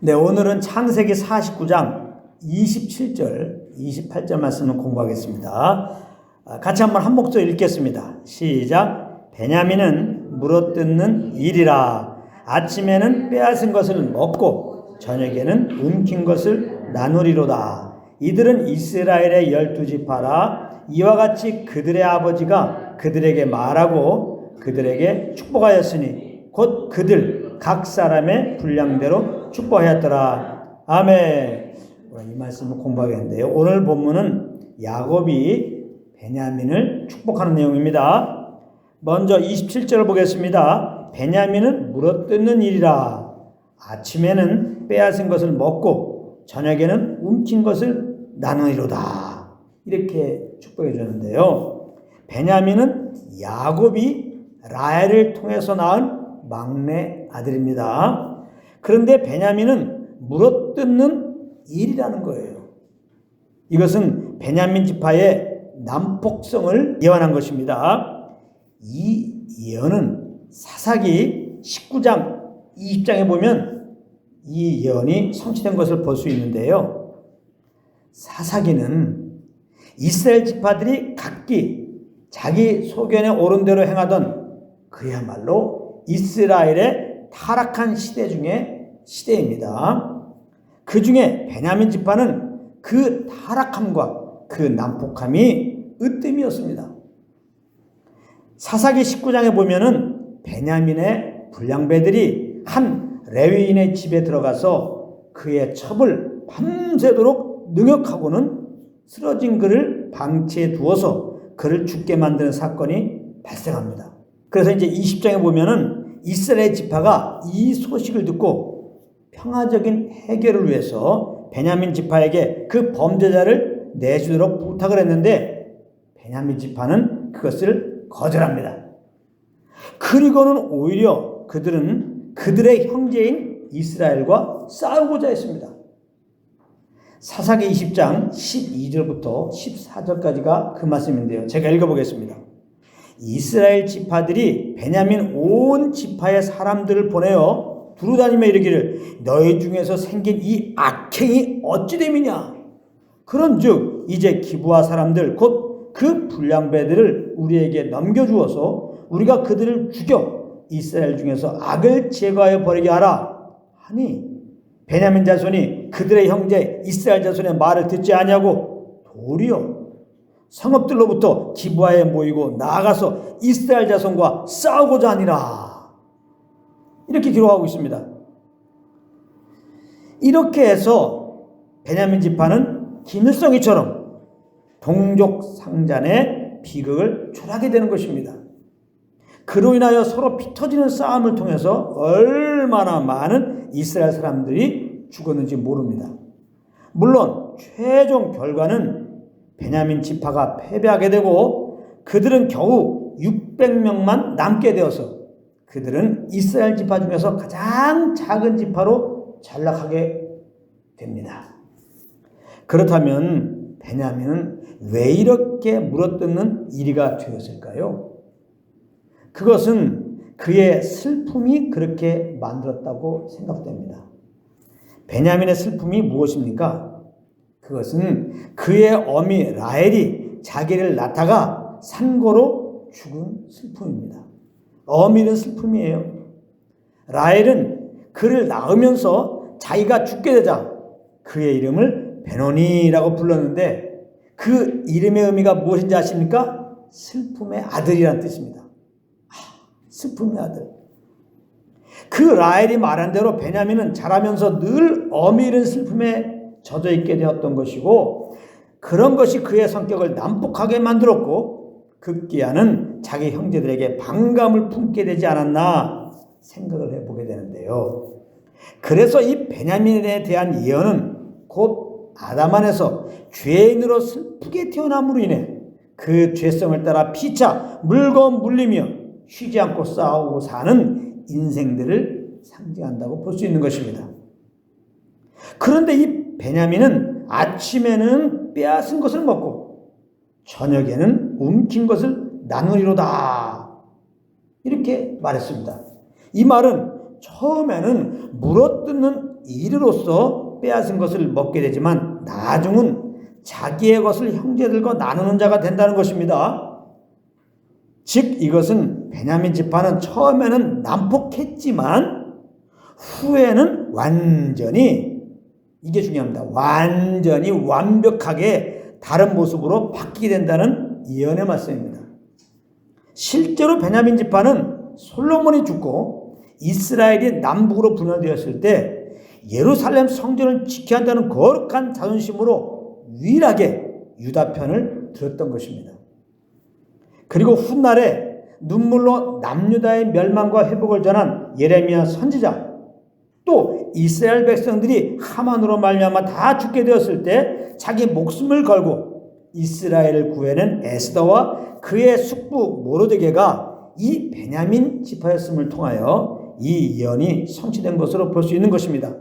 네, 오늘은 창세기 49장 27절, 28절 말씀을 공부하겠습니다. 같이 한번 한 목소리 읽겠습니다. 시작. 베냐민은 물어뜯는 일이라. 아침에는 빼앗은 것을 먹고 저녁에는 움킨 것을 나누리로다. 이들은 이스라엘의 12지파라. 이와 같이 그들의 아버지가 그들에게 말하고 그들에게 축복하였으니 곧 그들 각 사람의 분량대로 축복하였더라. 아멘. 이 말씀을 공부하겠는데요. 오늘 본문은 야곱이 베냐민을 축복하는 내용입니다. 먼저 27절을 보겠습니다. 베냐민은 물어뜯는 일이라. 아침에는 빼앗은 것을 먹고 저녁에는 움킨 것을 나누리로다. 이렇게 축복해 주는데요. 베냐민은 야곱이 라헬을 통해서 낳은 막내 아들입니다. 그런데 베냐민은 물어뜯는 일이라는 거예요. 이것은 베냐민 지파의 난폭성을 예언한 것입니다. 이 예언은 사사기 19장 20장에 보면 이 예언이 성취된 것을 볼 수 있는데요. 사사기는 이스라엘 지파들이 각기 자기 소견에 옳은 대로 행하던 그야말로 이스라엘의 타락한 시대 중에 시대입니다. 그 중에 베냐민 지파는 그 타락함과 그 난폭함이 으뜸이었습니다. 사사기 19장에 보면은 베냐민의 불량배들이 한 레위인의 집에 들어가서 그의 첩을 밤새도록 능욕하고는 쓰러진 그를 방치해 두어서 그를 죽게 만드는 사건이 발생합니다. 그래서 이제 20장에 보면은 이스라엘 지파가 이 소식을 듣고 평화적인 해결을 위해서 베냐민 지파에게 그 범죄자를 내주도록 부탁을 했는데 베냐민 지파는 그것을 거절합니다. 그리고는 오히려 그들은 그들의 형제인 이스라엘과 싸우고자 했습니다. 사사기 20장 12절부터 14절까지가 그 말씀인데요. 제가 읽어보겠습니다. 이스라엘 지파들이 베냐민 온 지파의 사람들을 보내어 두루다니며 이르기를 너희 중에서 생긴 이 악행이 어찌 됨이냐. 그런즉 이제 기브아 사람들 곧 그 불량배들을 우리에게 넘겨주어서 우리가 그들을 죽여 이스라엘 중에서 악을 제거하여 버리게 하라 하니 베냐민 자손이 그들의 형제 이스라엘 자손의 말을 듣지 아니하고 도리어 성읍들로부터 기브아에 모이고 나아가서 이스라엘 자손과 싸우고자 하니라. 이렇게 기록하고 있습니다. 이렇게 해서 베냐민 지파는 김일성이처럼 동족 상잔의 비극을 초래하게 되는 것입니다. 그로 인하여 서로 피 터지는 싸움을 통해서 얼마나 많은 이스라엘 사람들이 죽었는지 모릅니다. 물론 최종 결과는 베냐민 지파가 패배하게 되고 그들은 겨우 600명만 남게 되어서 그들은 이스라엘 지파 중에서 가장 작은 지파로 전락하게 됩니다. 그렇다면 베냐민은 왜 이렇게 물어뜯는 일이가 되었을까요? 그것은 그의 슬픔이 그렇게 만들었다고 생각됩니다. 베냐민의 슬픔이 무엇입니까? 그것은 그의 어미 라헬이 자기를 낳다가 산고로 죽은 슬픔입니다. 어미는 슬픔이에요. 라헬은 그를 낳으면서 자기가 죽게 되자 그의 이름을 베노니라고 불렀는데 그 이름의 의미가 무엇인지 아십니까? 슬픔의 아들이라는 뜻입니다. 슬픔의 아들. 그 라헬이 말한 대로 베냐민은 자라면서 늘 어미 잃은 슬픔에 젖어 있게 되었던 것이고 그런 것이 그의 성격을 난폭하게 만들었고 급기야는 자기 형제들에게 반감을 품게 되지 않았나 생각을 해보게 되는데요. 그래서 이 베냐민에 대한 예언은 곧 아담 안에서 죄인으로 슬프게 태어남으로 인해 그 죄성을 따라 피차 물고 물리며 쉬지 않고 싸우고 사는 인생들을 상징한다고 볼 수 있는 것입니다. 그런데 이 베냐민은 아침에는 빼앗은 것을 먹고 저녁에는 움킨 것을 나누리로다. 이렇게 말했습니다. 이 말은 처음에는 물어뜯는 이르로서 빼앗은 것을 먹게 되지만 나중은 자기의 것을 형제들과 나누는 자가 된다는 것입니다. 즉 이것은 베냐민 지파는 처음에는 난폭했지만 후에는 완전히, 이게 중요합니다, 완전히 완벽하게 다른 모습으로 바뀌게 된다는 예언의 말씀입니다. 실제로 베냐민 지파는 솔로몬이 죽고 이스라엘이 남북으로 분열되었을 때 예루살렘 성전을 지켜야 한다는 거룩한 자존심으로 유일하게 유다 편을 들었던 것입니다. 그리고 훗날에 눈물로 남유다의 멸망과 회복을 전한 예레미야 선지자, 또 이스라엘 백성들이 하만으로 말미암아 다 죽게 되었을 때 자기 목숨을 걸고 이스라엘을 구해낸 에스더와 그의 숙부 모르드게가 이 베냐민 지파였음을 통하여 이 예언이 성취된 것으로 볼 수 있는 것입니다.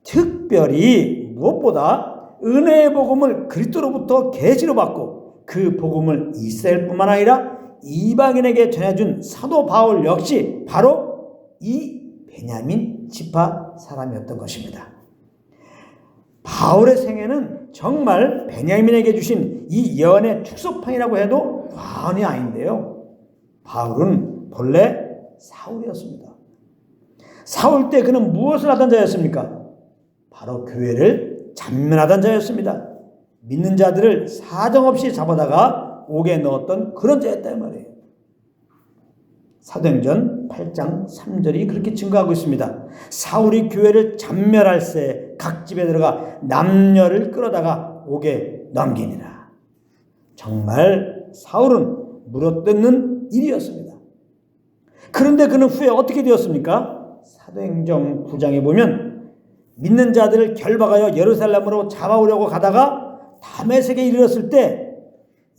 특별히 무엇보다 은혜의 복음을 그리스도로부터 계시로 받고 그 복음을 이스라엘뿐만 아니라 이방인에게 전해준 사도 바울 역시 바로 이 베냐민 지파 사람이었던 것입니다. 바울의 생애는 정말 베냐민에게 주신 이 예언의 축소판이라고 해도 과언이 아닌데요. 바울은 본래 사울이었습니다. 사울 때 그는 무엇을 하던 자였습니까? 바로 교회를 잔멸하던 자였습니다. 믿는 자들을 사정없이 잡아다가 옥에 넣었던 그런 자였단 말이에요. 사도행전 8장 3절이 그렇게 증거하고 있습니다. 사울이 교회를 잔멸할 새 각 집에 들어가 남녀를 끌어다가 옥에 넘기니라. 정말 사울은 물어뜯는 일이었습니다. 그런데 그는 후에 어떻게 되었습니까? 사도행전 9장에 보면 믿는 자들을 결박하여 예루살렘으로 잡아오려고 가다가 다메섹에 이르렀을 때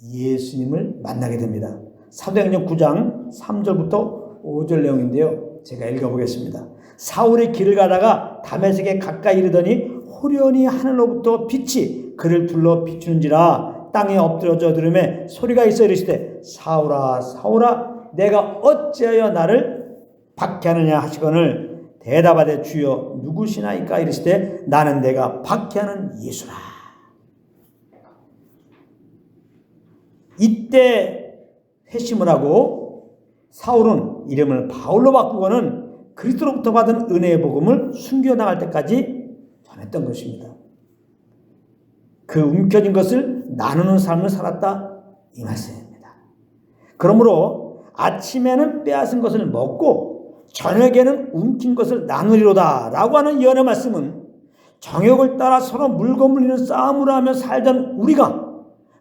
예수님을 만나게 됩니다. 사도행전 9장 3절부터 5절 내용인데요. 제가 읽어보겠습니다. 사울이 길을 가다가 다메섹에 가까이 이르더니 호련히 하늘로부터 빛이 그를 둘러 비추는지라 땅에 엎드려져 들음에 소리가 있어 이르시되 사울아 사울아 내가 어찌하여 나를 박해하느냐 하시거늘 대답하되 주여 누구시나이까 이르시되 나는 내가 박해하는 예수라. 이때 회심을 하고 사울은 이름을 바울로 바꾸고는 그리스도로부터 받은 은혜의 복음을 숨겨나갈 때까지 전했던 것입니다. 그 움켜진 것을 나누는 삶을 살았다 이 말씀입니다. 그러므로 아침에는 빼앗은 것을 먹고 저녁에는 움킨 것을 나누리로다 라고 하는 예언의 말씀은 정욕을 따라 서로 물고 물리는 싸움을 하며 살던 우리가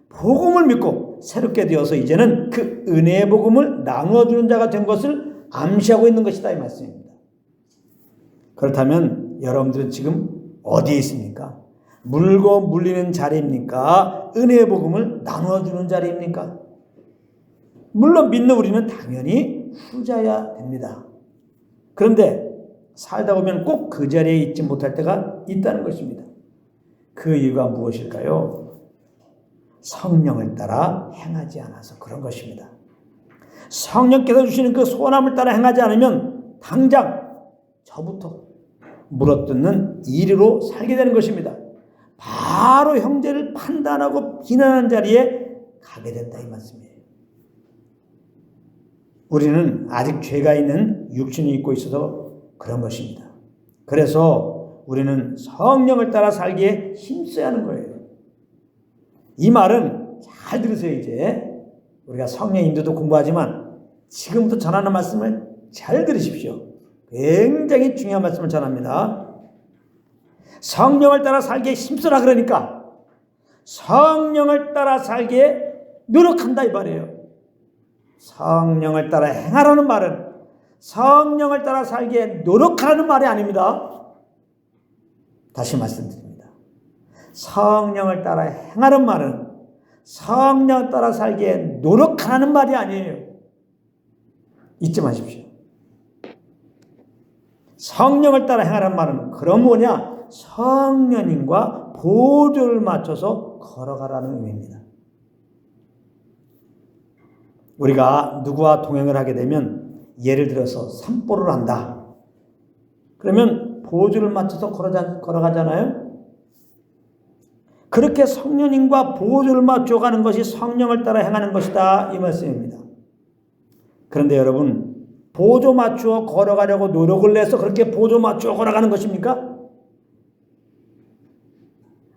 복음을 믿고 새롭게 되어서 이제는 그 은혜의 복음을 나누어주는 자가 된 것을 암시하고 있는 것이다 이 말씀입니다. 그렇다면 여러분들은 지금 어디에 있습니까? 물고 물리는 자리입니까? 은혜의 복음을 나누어주는 자리입니까? 물론 믿는 우리는 당연히 후자야 됩니다. 그런데 살다 보면 꼭 그 자리에 있지 못할 때가 있다는 것입니다. 그 이유가 무엇일까요? 성령을 따라 행하지 않아서 그런 것입니다. 성령께서 주시는 그 소원함을 따라 행하지 않으면 당장 저부터 물어뜯는 이리로 살게 되는 것입니다. 바로 형제를 판단하고 비난하는 자리에 가게 됐다 이 말씀이에요. 우리는 아직 죄가 있는 육신이 있고 있어서 그런 것입니다. 그래서 우리는 성령을 따라 살기에 힘써야 하는 거예요. 이 말은 잘 들으세요. 이제 우리가 성령 인도도 공부하지만 지금부터 전하는 말씀을 잘 들으십시오. 굉장히 중요한 말씀을 전합니다. 성령을 따라 살기에 힘써라 그러니까 성령을 따라 살기에 노력한다 이 말이에요. 성령을 따라 행하라는 말은 성령을 따라 살기에 노력하라는 말이 아닙니다. 다시 말씀드립니다. 성령을 따라 행하는 말은 성령을 따라 살기에 노력하라는 말이 아니에요. 잊지 마십시오. 성령을 따라 행하라는 말은 그럼 뭐냐? 성령님과 보조를 맞춰서 걸어가라는 의미입니다. 우리가 누구와 동행을 하게 되면 예를 들어서 산보를 한다. 그러면 보조를 맞춰서 걸어가잖아요. 그렇게 성령님과 보조를 맞춰가는 것이 성령을 따라 행하는 것이다 이 말씀입니다. 그런데 여러분, 보조 맞추어 걸어가려고 노력을 내서 그렇게 보조 맞추어 걸어가는 것입니까?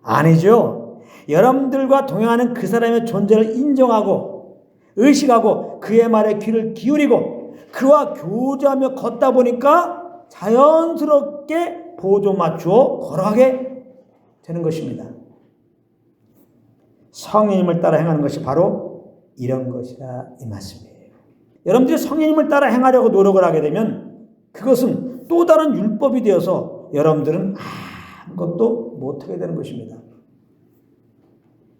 아니죠. 여러분들과 동행하는 그 사람의 존재를 인정하고 의식하고 그의 말에 귀를 기울이고 그와 교제하며 걷다 보니까 자연스럽게 보조 맞추어 걸어가게 되는 것입니다. 성령님을 따라 행하는 것이 바로 이런 것이라 이 말씀이에요. 여러분들이 성령님을 따라 행하려고 노력을 하게 되면 그것은 또 다른 율법이 되어서 여러분들은 아무것도 못하게 되는 것입니다.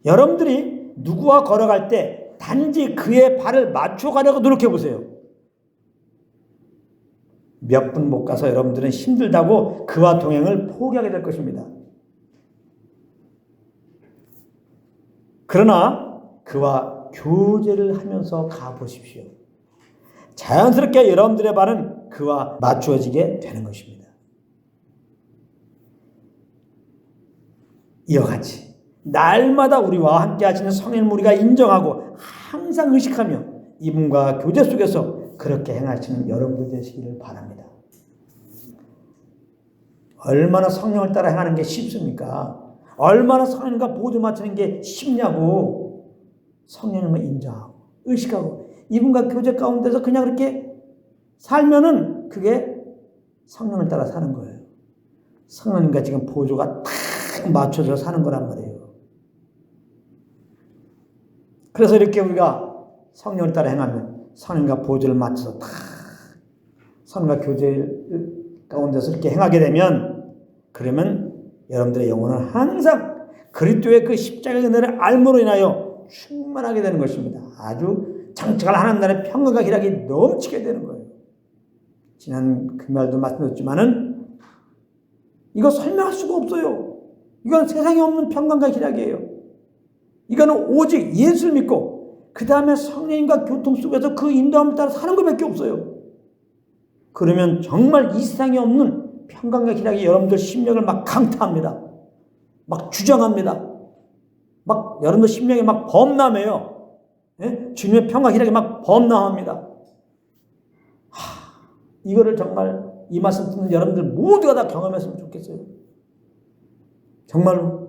여러분들이 누구와 걸어갈 때 단지 그의 발을 맞춰가려고 노력해 보세요. 몇 분 못 가서 여러분들은 힘들다고 그와 동행을 포기하게 될 것입니다. 그러나 그와 교제를 하면서 가보십시오. 자연스럽게 여러분들의 발은 그와 맞추어지게 되는 것입니다. 이와 같이 날마다 우리와 함께 하시는 성령님을 우리가 인정하고 항상 의식하며 이분과 교제 속에서 그렇게 행하시는 여러분들 되시기를 바랍니다. 얼마나 성령을 따라 행하는 게 쉽습니까? 얼마나 성령님과 보조 맞추는 게 쉽냐고. 성령님을 인정하고 의식하고 이분과 교제 가운데서 그냥 그렇게 살면은 그게 성령을 따라 사는 거예요. 성령님과 지금 보조가 딱 맞춰져 사는 거란 말이에요. 그래서 이렇게 우리가 성령을 따라 행하면 성령과 보조를 맞춰서 딱 성령과 교제 가운데서 이렇게 행하게 되면 그러면 여러분들의 영혼은 항상 그리스도의 그 십자가의 은혜를 알므로 인하여 충만하게 되는 것입니다. 아주 장차갈 하나님 나라의 평강과 희락이 넘치게 되는 거예요. 지난 금요일도 말씀드렸지만은 이거 설명할 수가 없어요. 이건 세상에 없는 평강과 희락이에요. 이거는 오직 예수를 믿고 그 다음에 성령님과 교통 속에서 그 인도함을 따라 사는 것밖에 없어요. 그러면 정말 이 세상에 없는 평강과 희락이 여러분들 심령을 막 강타합니다. 막 주장합니다. 막 여러분들 심령에 막 범람해요. 예? 주님의 평강 희락이 막 범람합니다. 이거를 정말 이 말씀 듣는 여러분들 모두가 다 경험했으면 좋겠어요. 정말로.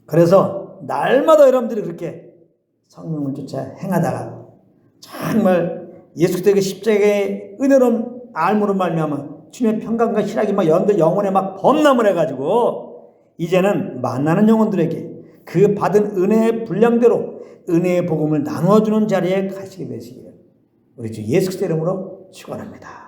그래서 날마다 여러분들이 그렇게 성령을 쫓아 행하다가 정말 예수 그리스도의 십자가의 은혜로운 알므로 말미암아 주님의 평강과 희락이 막 여러분들 영혼에 막 범람을 해가지고 이제는 만나는 영혼들에게 그 받은 은혜의 분량대로 은혜의 복음을 나누어주는 자리에 가시게 되시기를 우리 주 예수 그리스도 이름으로 축원합니다.